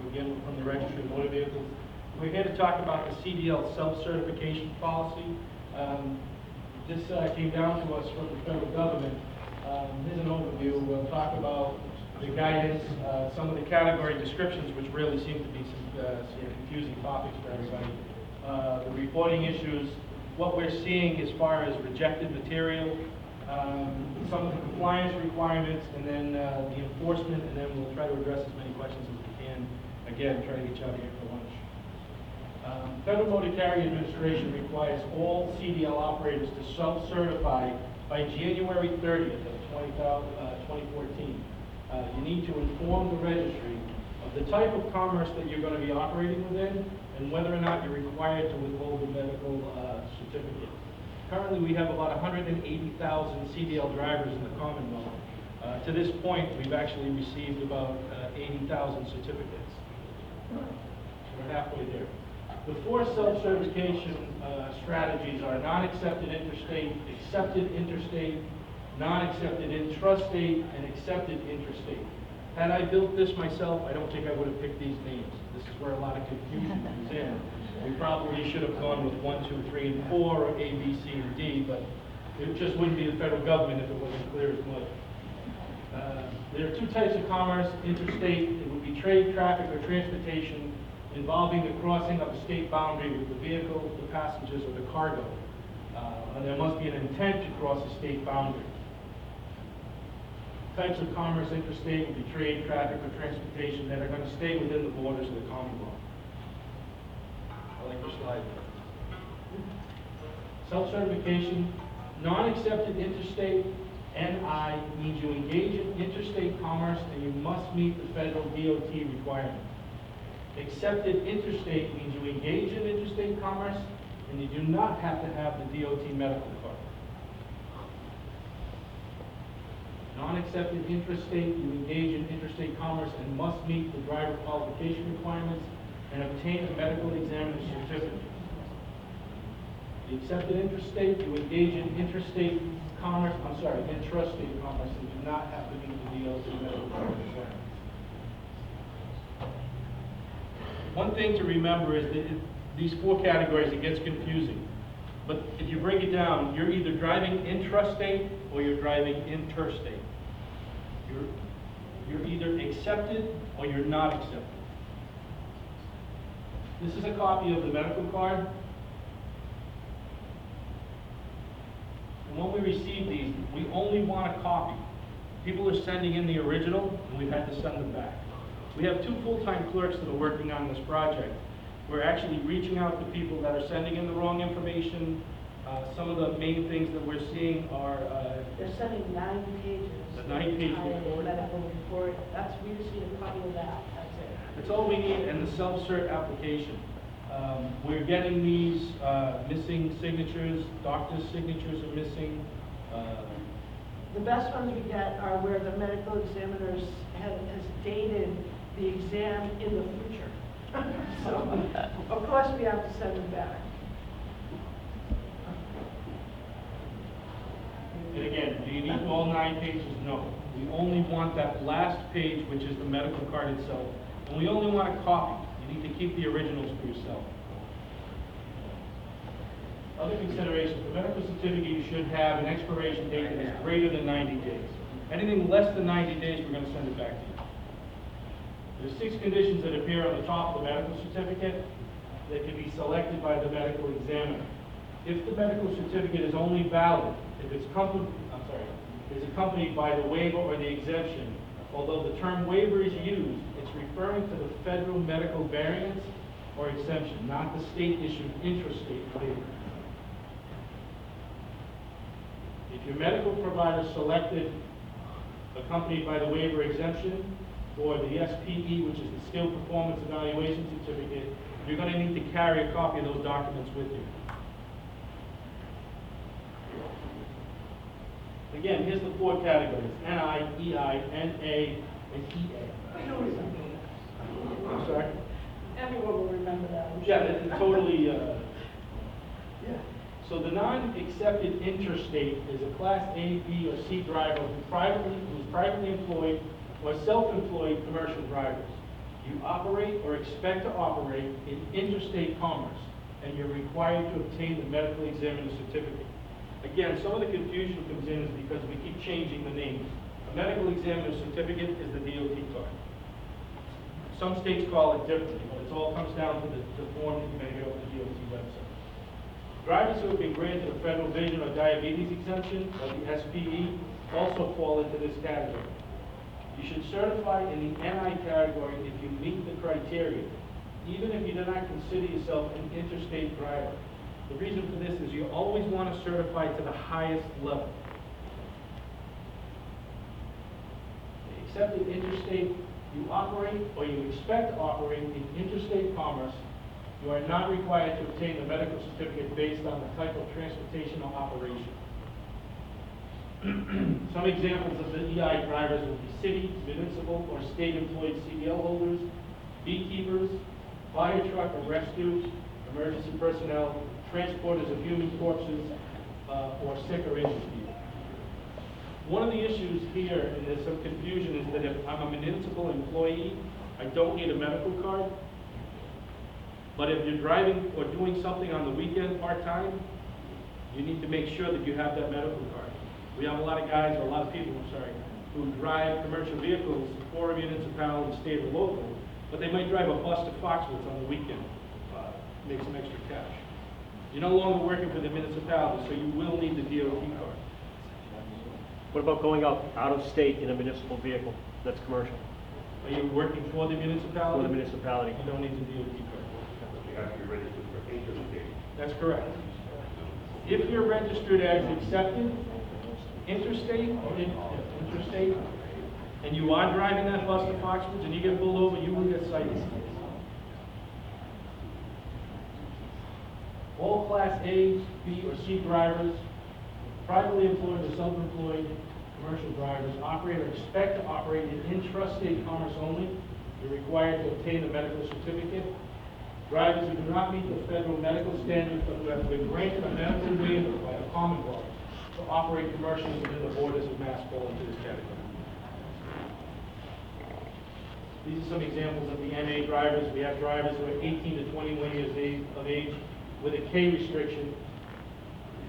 again, from the Registry of Motor Vehicles. We're here to talk about the CDL Self Certification Policy. This came down to us from the federal government. Here's an overview. We'll talk about the guidance, some of the category descriptions, which really seem to be some confusing topics for everybody. The reporting issues, what we're seeing as far as rejected material, some of the compliance requirements, and then the enforcement, and then we'll try to address as many questions as we can. Again, try to get you out of here for lunch. Federal Motor Carrier Administration requires all CDL operators to self-certify by January 30th of 2014. You need to inform the registry of the type of commerce that you're going to be operating within and whether or not you're required to withhold a medical certificate. Currently, we have about 180,000 CDL drivers in the Commonwealth. To this point, we've actually received about 80,000 certificates. So we're halfway there. The four self-certification strategies are non-accepted interstate, accepted interstate, non-accepted intrastate, and accepted interstate. Had I built this myself, I don't think I would have picked these names. This is where a lot of confusion comes in. We probably should have gone with 1, 2, 3, and 4, or A, B, C, and D, but it just wouldn't be the federal government if it wasn't clear as mud. There are two types of commerce: interstate, it would be trade, traffic, or transportation involving the crossing of a state boundary with the vehicle, the passengers, or the cargo. And there must be an intent to cross a state boundary. Types of commerce interstate would be trade, traffic, or transportation that are going to stay within the borders of the Commonwealth. I like your slide. Self-certification, non-accepted interstate, NI, means you engage in interstate commerce and you must meet the federal DOT requirement. Accepted interstate means you engage in interstate commerce and you do not have to have the DOT medical card. Non-accepted interstate, you engage in interstate commerce and must meet the driver qualification requirements and obtain a medical examiner's certificate. The accepted interstate, you engage in intrastate commerce, intrastate commerce, and do not have to meet the DOT medical card requirements. One thing to remember is that these four categories, it gets confusing. But if you break it down, you're either driving intrastate or you're driving interstate. You're either accepted or you're not accepted. This is a copy of the medical card. And when we receive these, we only want a copy. People are sending in the original, and we've had to send them back. We have two full-time clerks that are working on this project. We're actually reaching out to people that are sending in the wrong information. Some of the main things that we're seeing are... They're sending 9 pages. The 9-page report. Medical report. We just need a copy of that. That's it. That's all we need, and the self-cert application. We're getting these missing signatures. Doctors' signatures are missing. The best ones we get are where the medical examiners has dated the exam in the future. So, of course, we have to send them back. And again, do you need all 9 pages? No. We only want that last page, which is the medical card itself. And we only want a copy. You need to keep the originals for yourself. Other considerations: for medical certificate, you should have an expiration date that is greater than 90 days. Anything less than 90 days, we're going to send it back to you. There's 6 conditions that appear on the top of the medical certificate that can be selected by the medical examiner. If the medical certificate is only valid if it's accompanied by the waiver or the exemption, although the term waiver is used, it's referring to the federal medical variance or exemption, not the state-issued intrastate waiver. If your medical provider selected accompanied by the waiver exemption or the SPE, which is the Skill Performance Evaluation Certificate, you're going to need to carry a copy of those documents with you. Again, here's the 4 categories: NI, EI, NA, and EA. I'm sorry? Everyone will remember that. Yeah, it's totally, yeah. So the non-accepted interstate is a Class A, B, or C driver who's privately employed or self-employed commercial drivers. you operate or expect to operate in interstate commerce, and you're required to obtain the medical examiner certificate. Again, some of the confusion comes in is because we keep changing the names. A medical examiner certificate is the DOT card. Some states call it differently, but it all comes down to the form that you may get off the DOT website. Drivers who have been granted a federal vision or diabetes exemption, or the SPE, also fall into this category. You should certify in the NI category if you meet the criteria, even if you do not consider yourself an interstate driver. The reason for this is you always want to certify to the highest level. Except in interstate, you operate or you expect to operate in interstate commerce, you are not required to obtain a medical certificate based on the type of transportation or operation. Some examples of the EI drivers would be city, municipal, or state-employed CDL holders, beekeepers, fire truck or rescue, emergency personnel, transporters of human corpses, or sick or injured people. One of the issues here, and there's some confusion, is that if I'm a municipal employee, I don't need a medical card. But if you're driving or doing something on the weekend part-time, you need to make sure that you have that medical card. We have a lot of guys, or a lot of people, who drive commercial vehicles for a municipality, state, or local, but they might drive a bus to Foxwoods on the weekend, make some extra cash. You're no longer working for the municipality, so you will need the DOT card. What about going out of state in a municipal vehicle that's commercial? Are you working for the municipality? For the municipality. You don't need the DOT card. You have to be registered for interstate. That's correct. If you're registered as accepted, interstate, and you are driving that bus to Foxwoods and you get pulled over, you will get cited. All Class A, B, or C drivers, privately employed or self-employed commercial drivers, operate or expect to operate in intrastate commerce only. You're required to obtain a medical certificate. Drivers who do not meet the federal medical standards but who have been granted a medical waiver by the Commonwealth to operate commercially within the borders of Mass fall into this category. These are some examples of the NA drivers. We have drivers who are 18 to 21 years of age with a K restriction.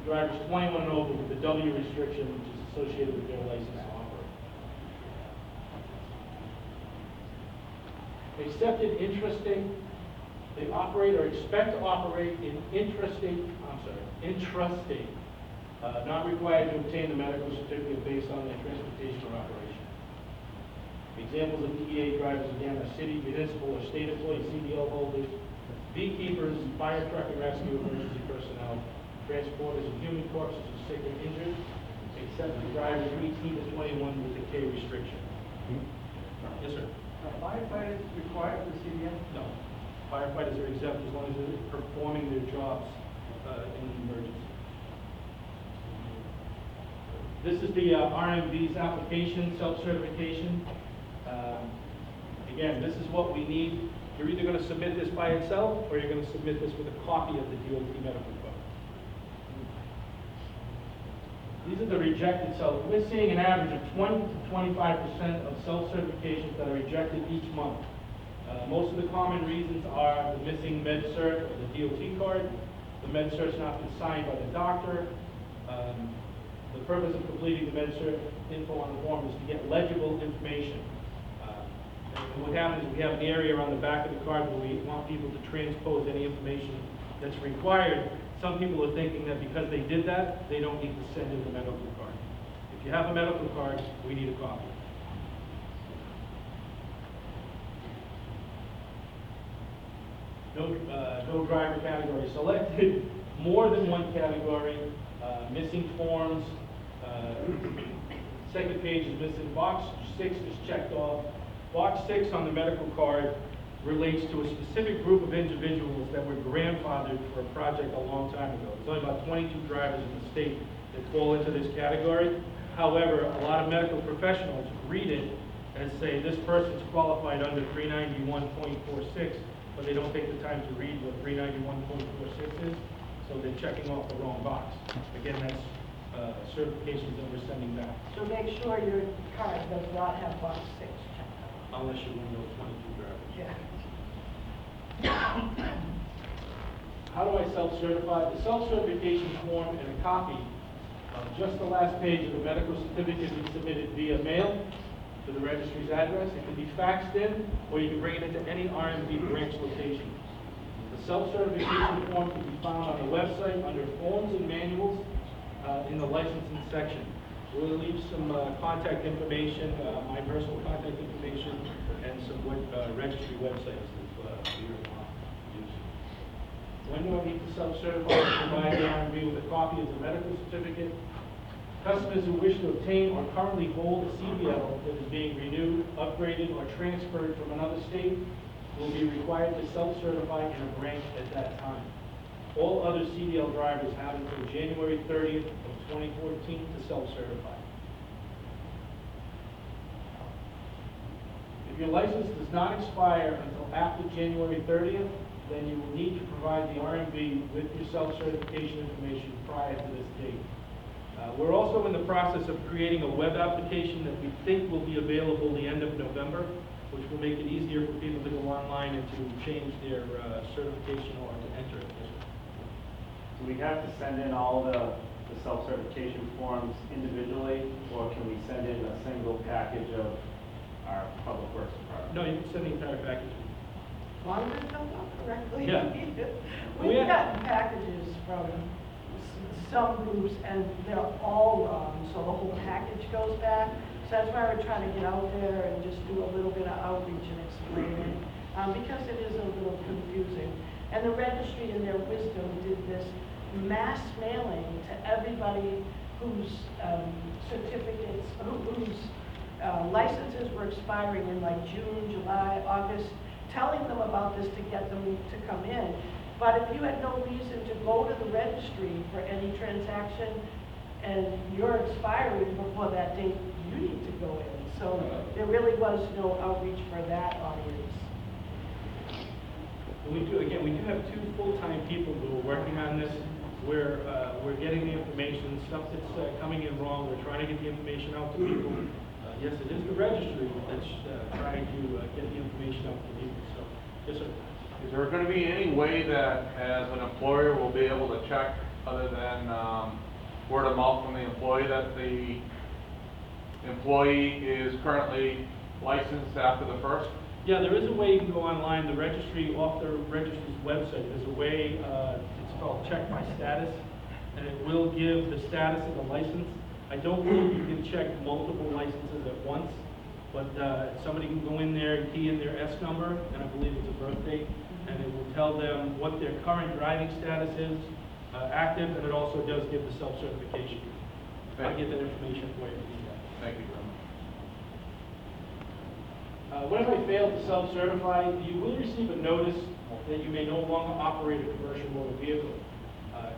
Drivers 21 and over with the W restriction, which is associated with their license to operate. Accepted intrastate, they operate or expect to operate in intrastate, not required to obtain the medical certificate based on their transportation or operation. Examples of DEA drivers again are city, municipal, or state employee CDL holders, beekeepers, fire truck and rescue emergency personnel, transporters of human corpses who are sick and injured, except for drivers 18 to 21 with the K restriction. Yes, sir? Firefighters required for the CDL? No. Firefighters are exempt as long as they're performing their jobs in an emergency. This is the RMV's application, self-certification. Again, this is what we need. You're either going to submit this by itself, or you're going to submit this with a copy of the DOT medical card. These are the rejected self. We're seeing an average of 20 to 25% of self-certifications that are rejected each month. Most of the common reasons are the missing med cert or the DOT card, the med cert's not been signed by the doctor. The purpose of completing the med cert info on the form is to get legible information. And what happens is we have an area on the back of the card where we want people to transpose any information that's required. Some people are thinking that because they did that, they don't need to send in the medical card. If you have a medical card, we need a copy. No driver category selected, more than one category, missing forms, second page is missing, box 6 is checked off. Box 6 on the medical card relates to a specific group of individuals that were grandfathered for a project a long time ago. There's only about 22 drivers in the state that fall into this category. However, a lot of medical professionals read it and say this person's qualified under 391.46, but they don't take the time to read what 391.46 is, so they're checking off the wrong box. Again, that's certifications that we're sending back. So make sure your card does not have box 6 checked. Unless you're one of those 22 drivers. Yeah. self-certified. The self-certification form and a copy of just the last page of the medical certificate be submitted via mail to the registry's address. It can be faxed in, or you can bring it into any RMV branch location. The self-certification form can be found on the website under Forms and Manuals in the licensing section. We'll leave some contact information, my personal contact information, and some registry websites that you're use. When do I need to self-certify and provide the RMV with a copy of the medical certificate? Customers who wish to obtain or currently hold a CDL that is being renewed, upgraded, or transferred from another state will be required to self-certify in a branch at that time. All other CDL drivers have until January 30th of 2014 to self-certify. If your license does not expire until after January 30th, then you will need to provide the RMV with your self-certification information prior to this date. We're also in the process of creating a web application that we think will be available the end of November, which will make it easier for people to go online and to change their certification or to enter it. Do we have to send in all the self-certification forms individually, or can we send in a single package of our public works department? No, you can send the entire package. As long as it's filled out correctly. Yeah. We've gotten packages from some groups, and they're all wrong, so the whole package goes back. So that's why we're trying to get out there and just do a little bit of outreach and explain it, because it is a little confusing. And the registry, in their wisdom, did this mass mailing to everybody whose certificates, whose licenses were expiring in like June, July, August, telling them about this to get them to come in. But if you had no reason to go to the registry for any transaction and you're expiring before that date, you need to go in. So there really was no outreach for that audience. We do have 2 full-time people who are working on this. We're getting the information, stuff that's coming in wrong. We're trying to get the information out to people. Yes, it is the registry that's trying to get the information out to people. So, yes, sir. Is there going to be any way that, as an employer, we'll be able to check, other than word of mouth from the employee, that the employee is currently licensed after the first? Yeah, there is a way you can go online. The registry, off the registry's website, there's a way, it's called Check My Status, and it will give the status of the license. I don't believe you can check multiple licenses at once, but somebody can go in there and key in their S number, and I believe it's a birth date, and it will tell them what their current driving status is, active, and it also does give the self-certification. I'll get that information for you. Thank you very much. When I fail to self-certify, you will receive a notice that you may no longer operate a commercial motor vehicle.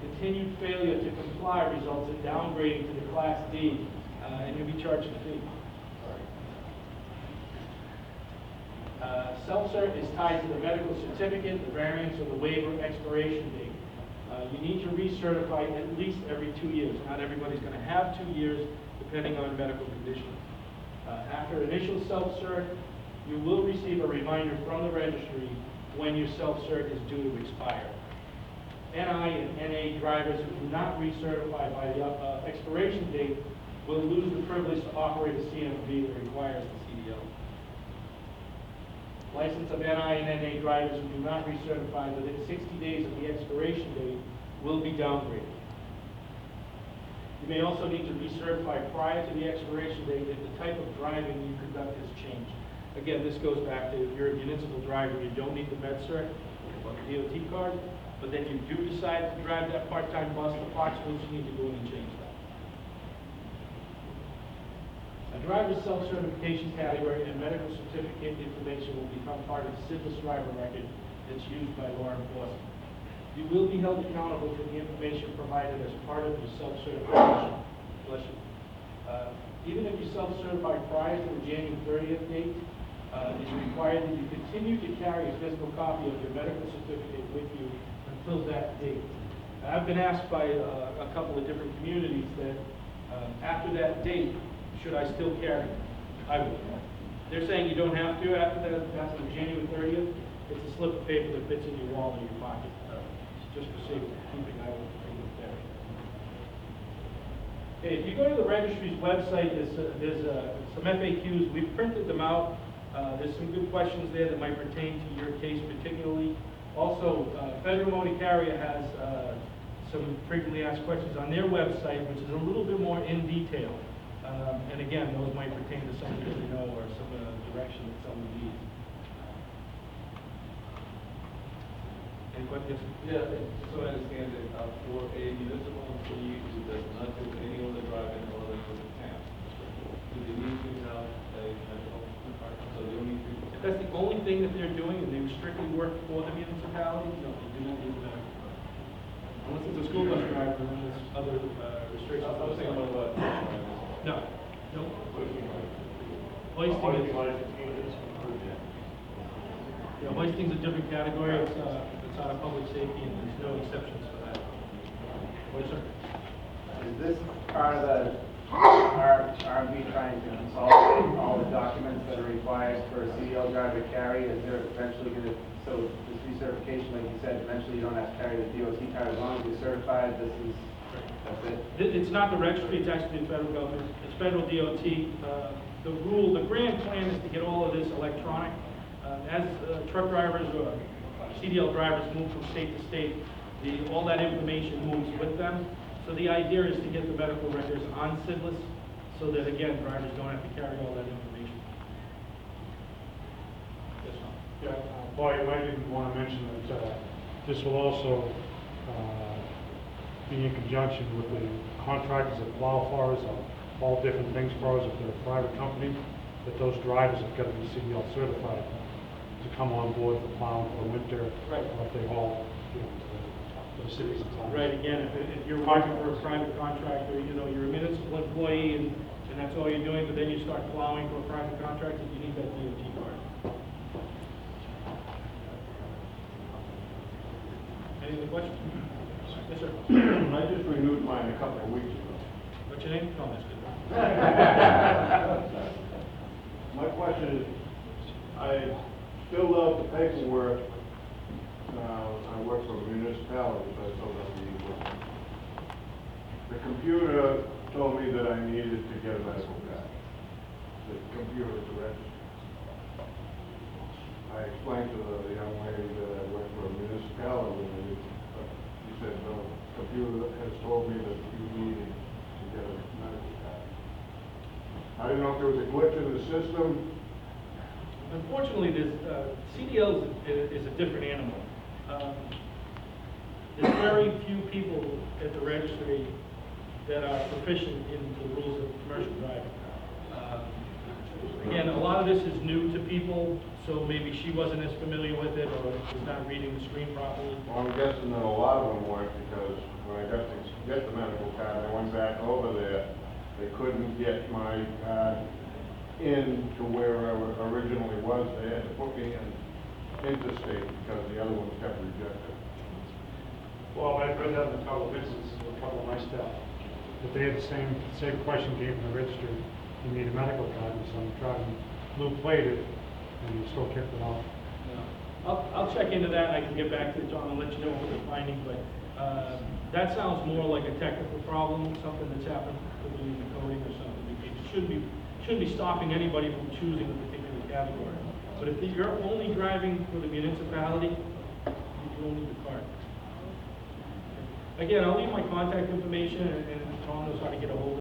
Continued failure to comply results in downgrading to the Class D, and you'll be charged a fee. Self-cert is tied to the medical certificate, the variance, or the waiver expiration date. You need to recertify at least every 2 years. Not everybody's going to have 2 years, depending on medical condition. After initial self-cert, you will receive a reminder from the registry when your self-cert is due to expire. NI and NA drivers who do not recertify by the expiration date will lose the privilege to operate a CMV that requires the CDL. License of NI and NA drivers who do not recertify within 60 days of the expiration date will be downgraded. You may also need to recertify prior to the expiration date if the type of driving you conduct has changed. Again, this goes back to if you're a municipal driver, you don't need the med cert or the DOT card, but then you do decide to drive that part-time bus, the Fox Woods, you need to go in and change that. A driver's self-certification category and medical certificate information will become part of the civil driver record that's used by law enforcement. You will be held accountable for the information provided as part of your self-certification. Bless you. Even if you self-certify prior to the January 30th date, it's required that you continue to carry a physical copy of your medical certificate with you until that date. I've been asked by a couple of different communities that after that date, should I still carry it? I would. They're saying you don't have to after that, after January 30th. It's a slip of paper that fits in your wallet or your pocket. just for safekeeping, I will bring it there. Okay, if you go to the registry's website, there's some FAQs. We've printed them out. There's some good questions there that might pertain to your case particularly. Also, Federal Motor Carrier has some frequently asked questions on their website, which is a little bit more in detail. And again, those might pertain to something that we know or some direction that someone needs. Any questions? Yeah, so I understand that for a municipal employee who does not do any of the driving other than the town, do they need to have a medical card? So they don't need to. If that's the only thing that they're doing and they strictly work for the municipality, no, they do not need that. Unless it's a school bus driver, then there's other restrictions. I was thinking about what? No, no. Hoisting is, yeah, hoisting's a different category. It's out of public safety and there's no exceptions for that. Yes, sir. Is this part of the RMV trying to consolidate all the documents that are required for a CDL driver to carry? Is there eventually going to, so this recertification, like you said, eventually you don't have to carry the DOT card as long as you're certified, that's it? It's not the registry, it's actually the federal government. It's federal DOT. The grand plan is to get all of this electronic. As truck drivers or CDL drivers move from state to state, all that information moves with them. So the idea is to get the medical records on SIDLIS so that, again, drivers don't have to carry all that information. Yes, sir. Yeah, Paul, you might even want to mention that this will also be in conjunction with the contractors that plow for us, all different things for us. If they're a private company, that those drivers have got to be CDL certified to come on board for plowing for the winter, Right. or if they haul, to the cities and towns. Right, again, if you're working for a private contractor, you're a municipal employee and that's all you're doing, but then you start plowing for a private contractor, you need that DOT card. Any other questions? Yes, sir. I just renewed mine a couple of weeks ago. What's your name? No, that's good. My question is, I filled out the paperwork. I work for a municipality, so I filled out the paperwork. The computer told me that I needed to get a medical card. The computer at the registry. I explained to the young lady that I work for a municipality, and she said, no, the computer has told me that you needed to get a medical card. I didn't know if there was a glitch in the system. Unfortunately, CDL is a different animal. There's very few people at the registry that are proficient in the rules of commercial driving. Again, a lot of this is new to people, so maybe she wasn't as familiar with it or was not reading the screen properly. Well, I'm guessing that a lot of them weren't, because when I got to get the medical card, I went back over there. They couldn't get my card into where I originally was. They had to put me in interstate because the other ones kept rejected. Well, I've read that in a couple of instances with a couple of my staff. If they had the same question came from the registry, you need a medical card, and so I'm trying blue plated, and you still kept it off. I'll check into that, and I can get back to John and let you know what we're finding, but that sounds more like a technical problem, something that's happened in the coding or something. It shouldn't be stopping anybody from choosing a particular category. But if you're only driving for the municipality, you don't need the card. Again, I'll leave my contact information, and Tom knows how to get a hold of me.